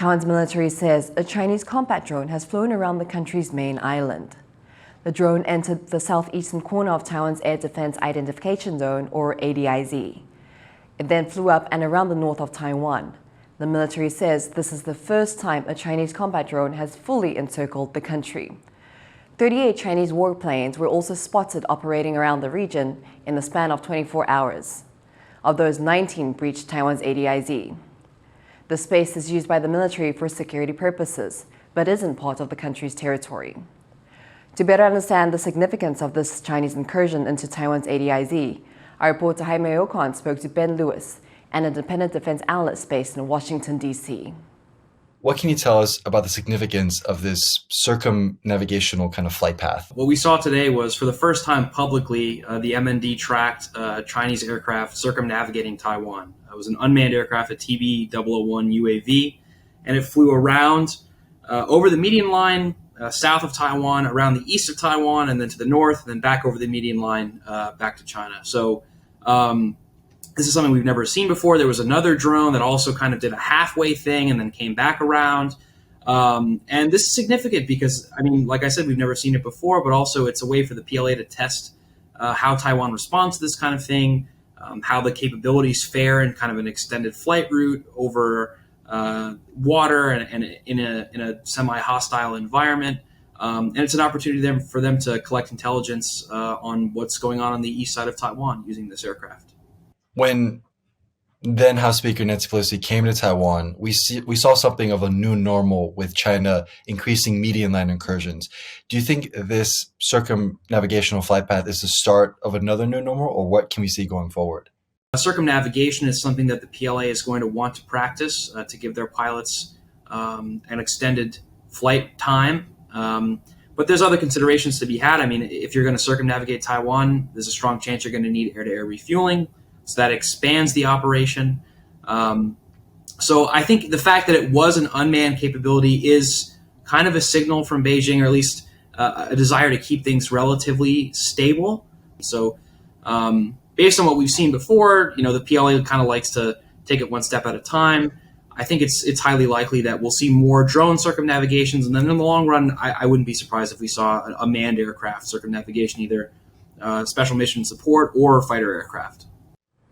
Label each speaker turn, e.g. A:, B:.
A: Taiwan's military says a Chinese combat drone has flown around the country's main island. The drone entered the southeastern corner of Taiwan's Air Defense Identification Zone, or ADIZ. It then flew up and around the north of Taiwan. The military says this is the first time a Chinese combat drone has fully encircled the country. 38 Chinese warplanes were also spotted operating around the region in the span of 24 hours. Of those, 19 breached Taiwan's ADIZ. The space is used by the military for security purposes, but isn't part of the country's territory. To better understand the significance of this Chinese incursion into Taiwan's ADIZ, our reporter Jaime Ocon spoke to Ben Lewis, an independent defense analyst based in Washington, D.C.
B: What can you tell us about the significance of this circumnavigational kind of flight path?
C: What we saw today was, for the first time publicly, the MND tracked Chinese aircraft circumnavigating Taiwan. It was an unmanned aircraft, a TB-001 UAV, and it flew around over the median line south of Taiwan, around the east of Taiwan, and then to the north, and then back over the median line back to China. So this is something we've never seen before. There was another drone that also kind of did a halfway thing and then came back around. And this is significant because, I mean, like I said, we've never seen it before, but also it's a way for the PLA to test how Taiwan responds to this kind of thing, how the capabilities fare in kind of an extended flight route over water and in a semi-hostile environment. And it's an opportunity for them to collect intelligence on what's going on the east side of Taiwan using this aircraft.
B: When then House Speaker Nancy Pelosi came to Taiwan, we saw something of a new normal with China increasing median line incursions. Do you think this circumnavigational flight path is the start of another new normal, or what can we see going forward?
C: Circumnavigation is something that the PLA is going to want to practice to give their pilots an extended flight time. But there's other considerations to be had. I mean, if you're going to circumnavigate Taiwan, there's a strong chance you're going to need air-to-air refueling. So that expands the operation. So I think the fact that it was an unmanned capability is kind of a signal from Beijing, or at least a desire to keep things relatively stable. So based on what we've seen before, the PLA kind of likes to take it one step at a time. I think it's highly likely that we'll see more drone circumnavigations, and then in the long run, I wouldn't be surprised if we saw a manned aircraft circumnavigation, either special mission support or fighter aircraft.